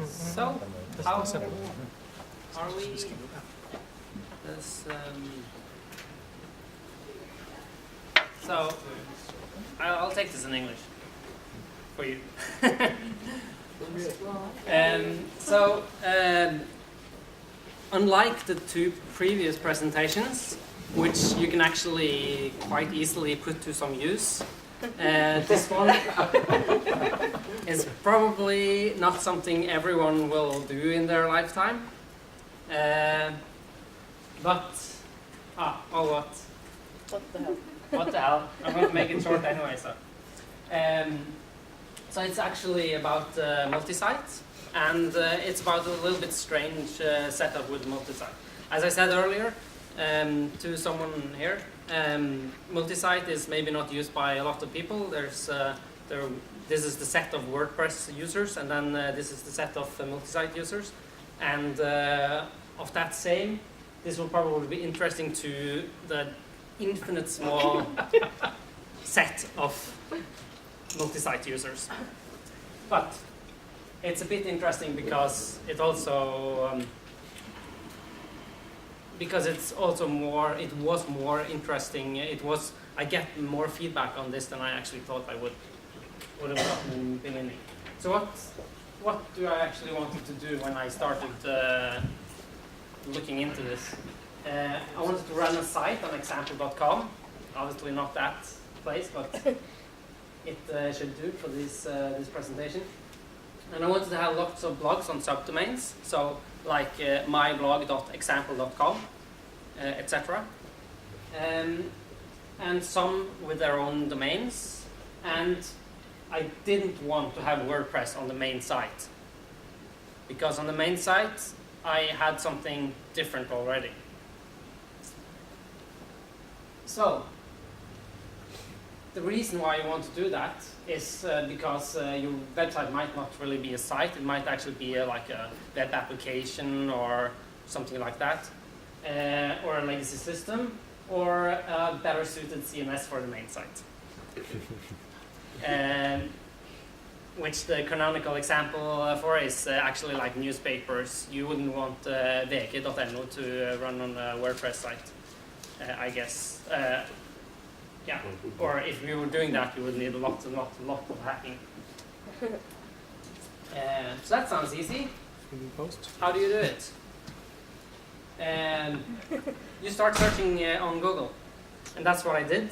So, how are we? So, I'll take this in English for you. Unlike the two previous presentations, which you can actually quite easily put to some use, this one is probably not something everyone will do in their lifetime. What? What the hell? What the hell? I'm going to make it short anyway. So it's actually about Multisite, and it's about a little bit strange setup with Multisite. As I said earlier to someone here, Multisite is maybe not used by a lot of people. This is the set of WordPress users, and then this is the set of Multisite users. And of that same, this will probably be interesting to the infinite small set of Multisite users. But it's a bit interesting because it also it was more interesting. I get more feedback on this than I actually thought I would have gotten in the beginning. So what do I actually wanted to do when I started looking into this? I wanted to run a site on example.com. Obviously not that place, but it should do for this presentation. And I wanted to have lots of blogs on subdomains, so like myblog.example.com, etc. And some with their own domains. And I didn't want to have WordPress on the main site, because on the main site I had something different already. So, the reason why you want to do that is because your website might not really be a site. It might actually be like a web application or something like that, or a legacy system, or a better suited CMS for the main site. Which the canonical example for is actually like newspapers. You wouldn't want vg.no to run on a WordPress site, I guess. Yeah, or if we were doing that, you would need a lot of hacking. So that sounds easy. How do you do it? You start searching on Google, and that's what I did.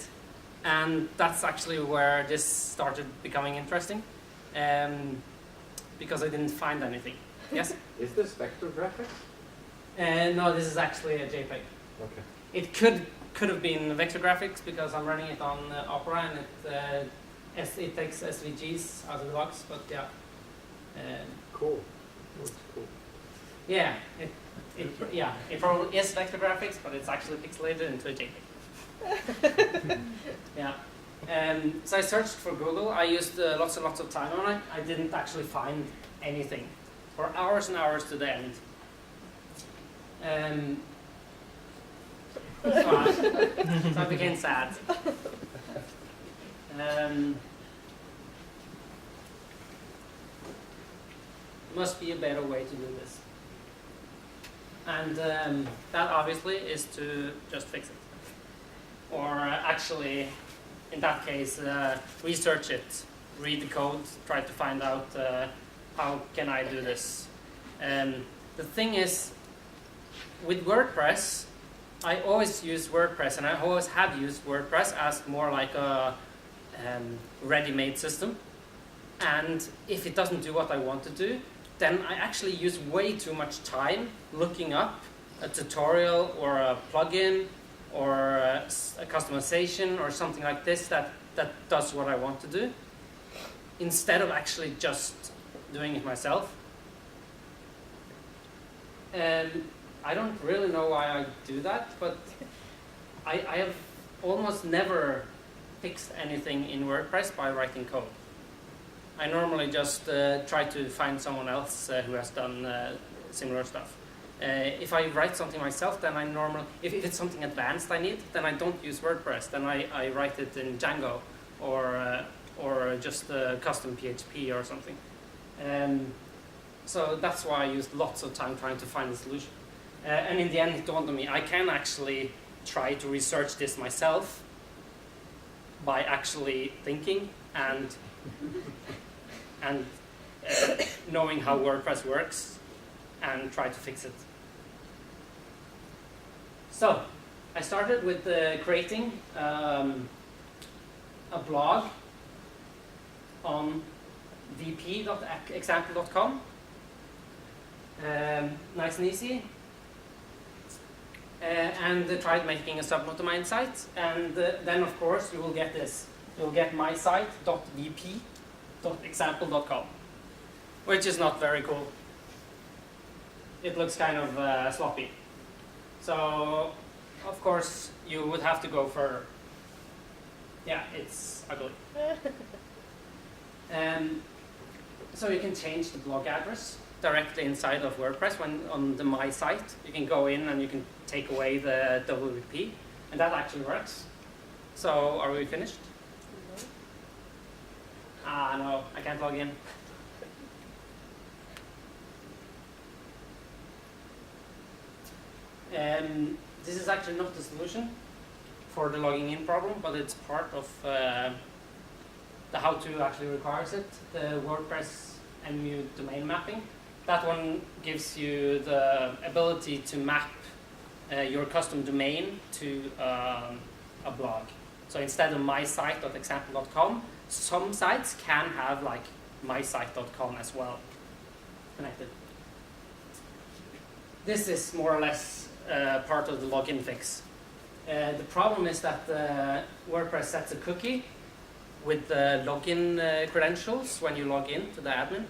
And that's actually where this started becoming interesting, because I didn't find anything. Yes? Is this vector graphics? No, this is actually a JPEG. Okay. It could have been vector graphics because I'm running it on Opera, and it takes SVGs out of the box. But yeah. Cool. That's cool. Yeah, it probably is vector graphics, but it's actually pixelated into a JPEG. Yeah. So I searched for Google. I used lots and lots of time on it. I didn't actually find anything for hours and hours to the end. So I became sad. Must be a better way to do this. And that obviously is to just fix it. Or actually, in that case, research it, read the code, try to find out how can I do this. The thing is, with WordPress, I always use WordPress, and I always have used WordPress as more like a ready-made system. And if it doesn't do what I want to do, then I actually use way too much time looking up a tutorial or a plugin or a customization or something like this that does what I want to do, instead of actually just doing it myself. And I don't really know why I do that, but I have almost never fixed anything in WordPress by writing code. I normally just try to find someone else who has done similar stuff. If I write something myself, then I normally, if it's something advanced I need, then I don't use WordPress. Then I write it in Django or or just custom PHP or something. So that's why I used lots of time trying to find a solution. And in the end, it dawned on me, I can actually try to research this myself by actually thinking and knowing how WordPress works and try to fix it. So I started with creating a blog on vp.example.com. Nice and easy. And tried making a subdomain site, and then of course you will get this. You'll get my site.vp.example.com, which is not very cool. It looks kind of sloppy. So of course you would have to go further. Yeah, it's ugly. So you can change the blog address directly inside of WordPress. When on the My Site, you can go in and you can take away the WP, and that actually works. So are we finished? No, I can't log in. This is actually not the solution for the logging in problem, but it's part of the how-to actually requires it, the WordPress MU domain mapping. That one gives you the ability to map your custom domain to a blog. So instead of mysite.example.com, some sites can have like mysite.com as well connected. This is more or less part of the login fix. The problem is that WordPress sets a cookie with the login credentials when you log in to the admin,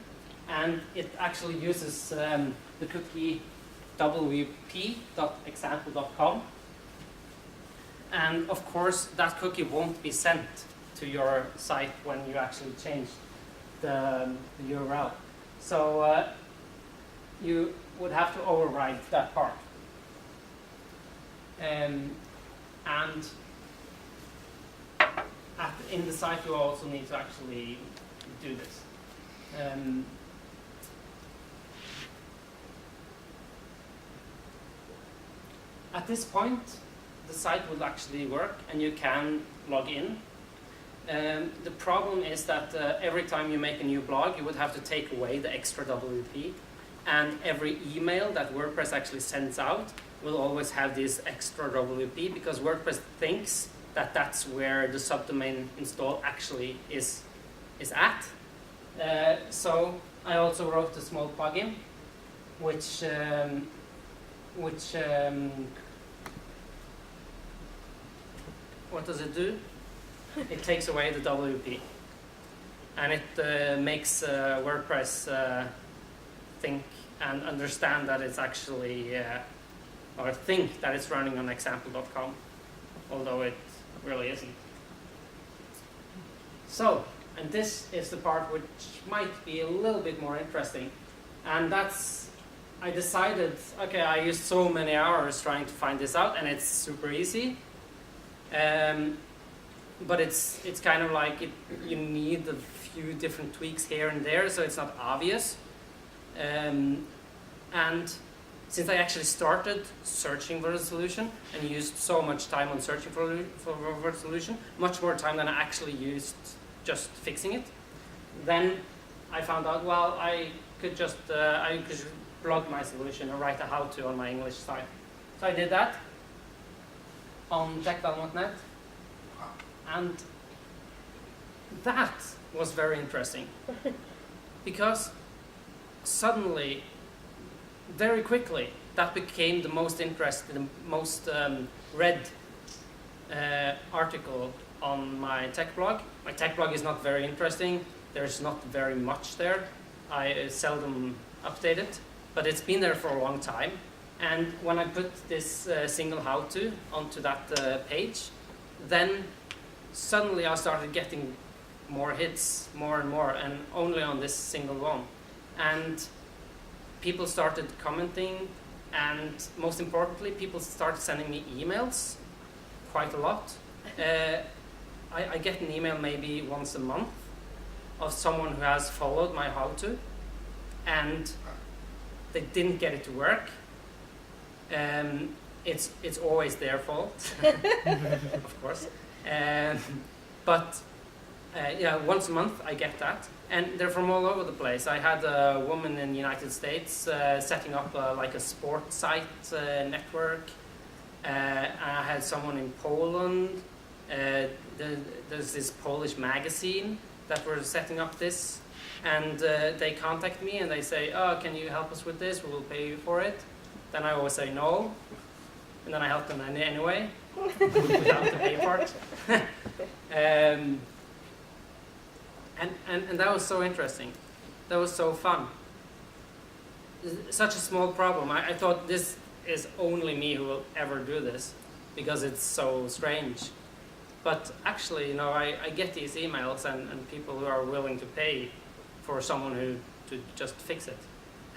and it actually uses the cookie wp.example.com, and of course that cookie won't be sent to your site when you actually change the URL. So you would have to override that part. And in the site you also need to actually do this. At this point, the site will actually work and you can log in. The problem is that every time you make a new blog, you would have to take away the extra WP, and every email that WordPress actually sends out will always have this extra WP, because WordPress thinks that that's where the subdomain install actually is at. So I also wrote a small plugin which what does it do? It takes away the WP, and it makes WordPress think and understand that it's actually or think that it's running on example.com, although it really isn't. So, and this is the part which might be a little bit more interesting, and that's, I decided, okay, I used so many hours trying to find this out, and it's super easy, but it's kind of like you need a few different tweaks here and there, so it's not obvious. And since I actually started searching for a solution and used so much time on searching for a solution, much more time than I actually used just fixing it, then I found out, well, I could just blog my solution or write a how-to on my English site. So I did that on jackdal.net, and that was very interesting because suddenly, very quickly, that became the most interesting, the most read article on my tech blog. My tech blog is not very interesting. There's not very much there. I seldom update it, but it's been there for a long time. And when I put this single how-to onto that page, then suddenly I started getting more hits, more and more, and only on this single one. And people started commenting, and most importantly, people started sending me emails quite a lot. I get an email maybe once a month of someone who has followed my how-to and they didn't get it to work. It's always their fault, of course. But yeah, once a month I get that, and they're from all over the place. I had a woman in the United States setting up like a sports site network. I had someone in Poland. There's this Polish magazine that were setting up this, and they contact me and they say, "Oh, can you help us with this? We will pay you for it." Then I always say no, and then I help them anyway without the pay for it. And that was so interesting. That was so fun. Such a small problem. I thought this is only me who will ever do this because it's so strange. But actually, you know, I get these emails and people who are willing to pay for someone who to just fix it.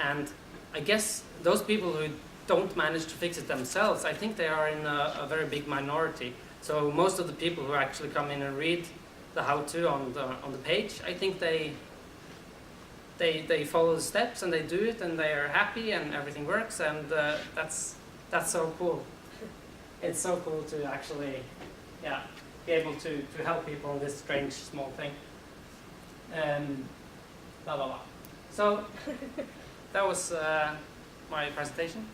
And I guess those people who don't manage to fix it themselves, I think they are in a very big minority. So most of the people who actually come in and read the how-to on the page, I think they follow the steps and they do it and they are happy and everything works, and that's so cool. It's so cool to actually, yeah, be able to help people on this strange small thing. Blah blah blah. So that was my presentation.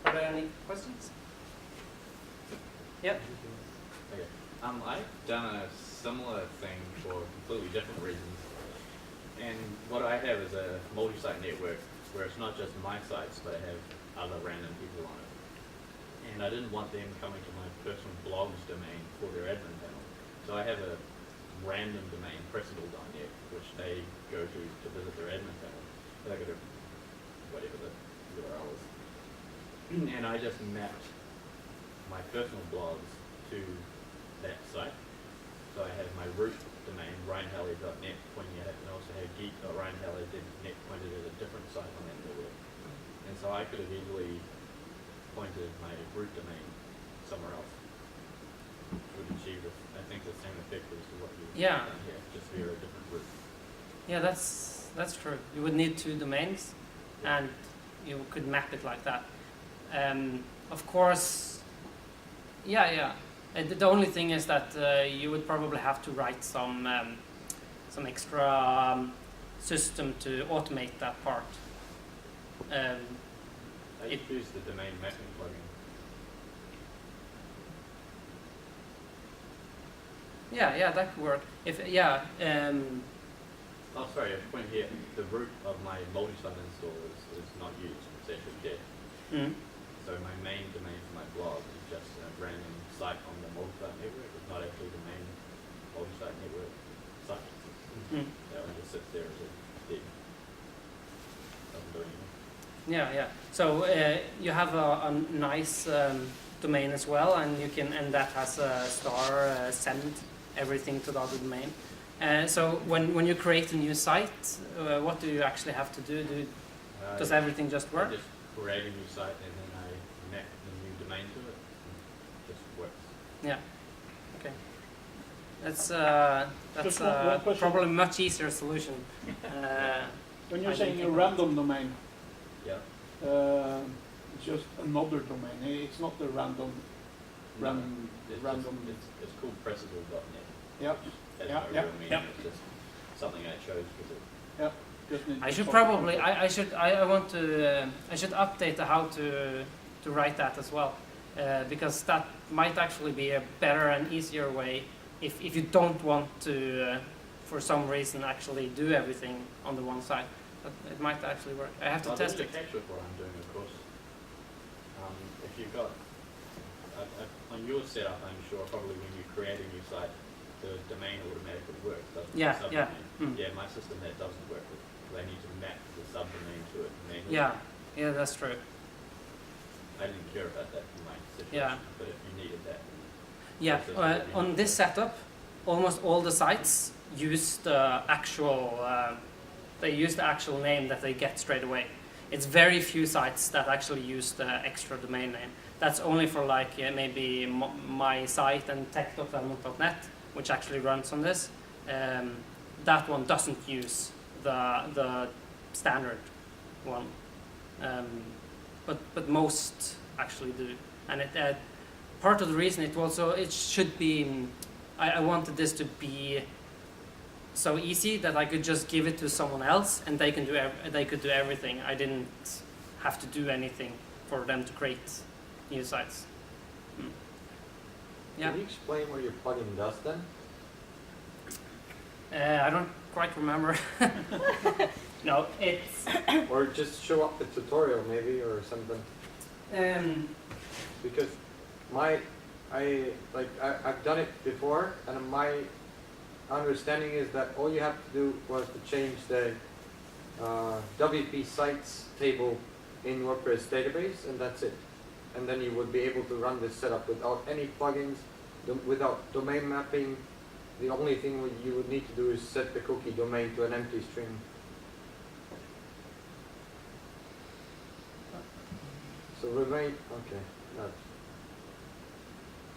Are there any questions? Yep. Okay. I've done a similar thing for completely different reasons. And what I have is a multi-site network where it's not just my sites, but I have other random people on it. And I didn't want them coming to my personal blog's domain for their admin panel. So I have a random domain, pressible.net, which they go to visit their admin panel. They go to whatever the URL is. And I just mapped my personal blogs to that site. So I have my root domain, ryanhalley.net, pointing at it, and I also have geek.ryanhalley.net pointed at a different site on that network. And so I could have easily pointed my root domain somewhere else, which would achieve, I think, the same effect as to what you Yeah. done here, just via a different route. Yeah, that's true. You would need 2 domains, and you could map it like that. Of course, yeah. The only thing is that you would probably have to write some extra system to automate that part. I use the domain mapping plugin. Yeah, that could work. Oh, sorry, a point here. The root of my multi-site install is not used. It's actually dead. Mm. So my main domain for my blog is just a random site on the multi-site network. It's not actually the main multi-site network site. Mm. That one just sits there as a dead. Doesn't do anything. Yeah. So you have a nice domain as well, and that has a star send everything to the other domain. So when you create a new site, what do you actually have to do? Does everything just work? I just create a new site and then I map the new domain to it. It just works. Yeah. Okay. That's Just one question. probably a much easier solution. When you're I saying don't a think random domain, Yeah. it's just another domain. It's not the random. It's called pressible.net. Yep. Has Yeah, no yeah, real meaning. yeah. It's just something I chose because it. Yep. Just need I to should talk probably about it. I should update the how to write that as well, because that might actually be a better and easier way if you don't want to for some reason actually do everything on the one side. But it might actually work. I have to test it. There's a catch with what I'm doing, of course. If you've got on your setup, I'm sure probably when you create a new site, the domain automatically works, doesn't it? Yeah, The yeah. subdomain. Mm. Yeah, my system that doesn't work. They need to map the subdomain to it manually. Yeah, that's true. I didn't care about that in my situation, Yeah. but if you needed that, Yeah, That's what we on need. this setup, almost all the sites use the actual. They use the actual name that they get straight away. it's very few sites that actually use the extra domain name. That's only for like maybe my site and tech.net, which actually runs on this. That one doesn't use the standard one, but most actually do. And part of the reason it should be. I wanted this to be so easy that I could just give it to someone else and they could do everything. I didn't have to do anything for them to create new sites. Yeah. Can you explain what your plugin does then? I don't quite remember. No, it's Or just show up the tutorial maybe or something. Because I've done it before, and my understanding is that all you have to do was to change the WP sites table in WordPress database, and that's it. And then you would be able to run this setup without any plugins, without domain mapping. The only thing you would need to do is set the cookie domain to an empty string. So remain, okay. No.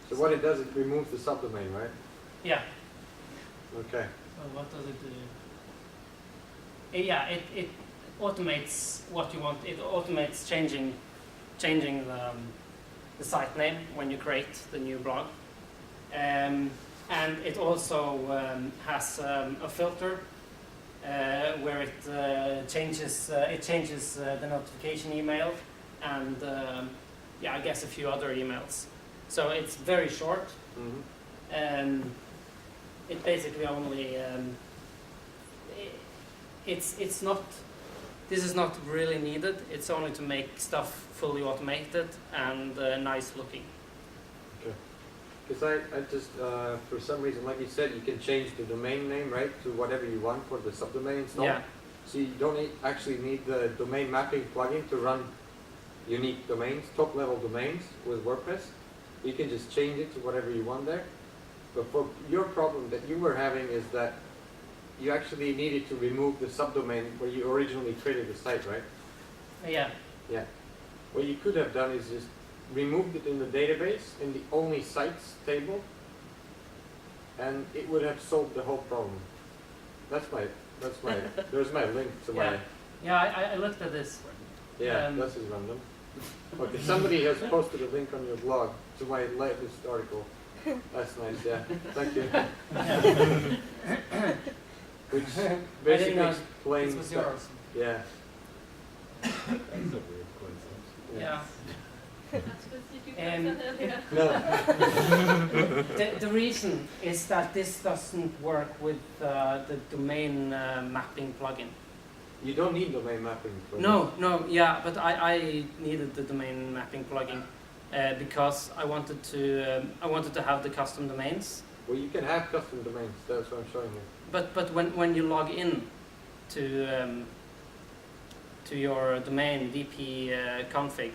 So what it does, it removes the subdomain, right? yeah. Okay. So what does it do? Yeah, it automates what you want. It automates changing the site name when you create the new blog, and it also has a filter where it changes the notification email and I guess a few other emails. So it's very short. Mm-hmm. It basically only it's not. This is not really needed. It's only to make stuff fully automated and nice looking. Okay. Because I just, for some reason, like you said, you can change the domain name, right, to whatever you want for the subdomain install. Yeah. So you don't actually need the domain mapping plugin to run unique domains, top-level domains with WordPress. You can just change it to whatever you want there. But for your problem that you were having is that you actually needed to remove the subdomain where you originally created the site, right? Yeah. Yeah. What you could have done is just removed it in the database in the only sites table, and it would have solved the whole problem. There's my link to my. Yeah, I looked at this. Yeah, this is random. Okay, somebody has posted a link on your blog to my latest article. That's nice, yeah. Thank you. Which basically explains this was that- yours. Yeah. That's a weird coincidence. Yeah. No. The reason is that this doesn't work with the domain mapping plugin. You don't need domain mapping for No, yeah, but I needed the domain mapping plugin because I wanted to have the custom domains. Well, you can have custom domains. That's what I'm showing you. But when you log in to your domain VP config,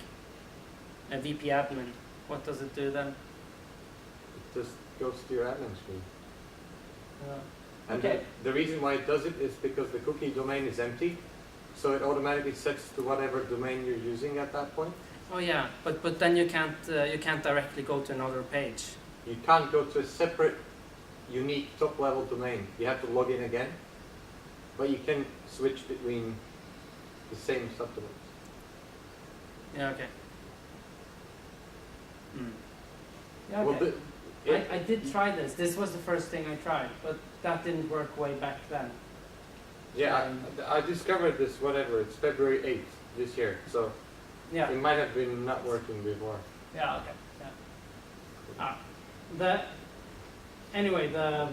VP admin, what does it do then? It just goes to your admin screen. And Okay. the reason why it does it is because the cookie domain is empty, so it automatically sets to whatever domain you're using at that point. Oh yeah, but then you can't directly go to another page. You can't go to a separate, unique top-level domain. You have to log in again, but you can switch between the same subdomains. Yeah, okay. Yeah, Well, okay. I did try this. This was the first thing I tried, but that didn't work way back then. Yeah, I discovered this, whatever, it's February 8th this year, so Yeah. it might have been not working before. Yeah. Okay. Yeah. Anyway, the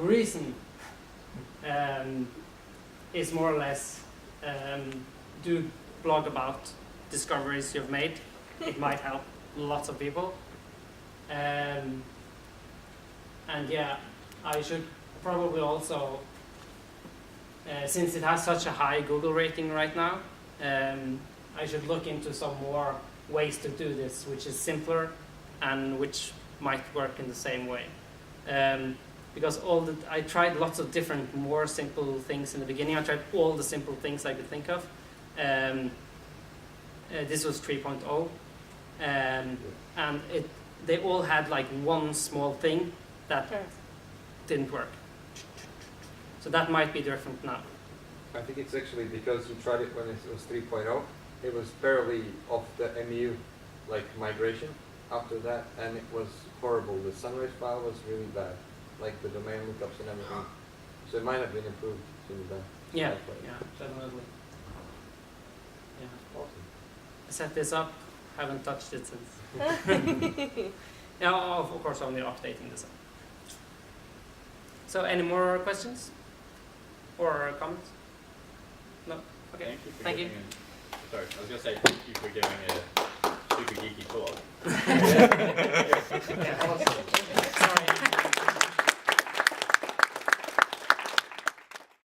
reason is more or less do blog about discoveries you've made. It might help lots of people. And yeah, I should probably also, since it has such a high Google rating right now, I should look into some more ways to do this, which is simpler and which might work in the same way. Because I tried lots of different, more simple things in the beginning. I tried all the simple things I could think of. This was 3.0, and they all had like one small thing that didn't work. So that might be different now. I think it's actually because you tried it when it was 3.0. It was barely off the MU like migration after that, and it was horrible. The sunrise file was really bad, like the domain lookups and everything. So it might have been improved since then. Yeah, definitely. Yeah. Awesome. I set this up, haven't touched it since. Yeah, of course, only updating this up. So, any more questions or comments? No. Okay. Thank you. Thank you. Sorry, I was gonna say thank you for giving a super geeky talk. Yeah. Sorry.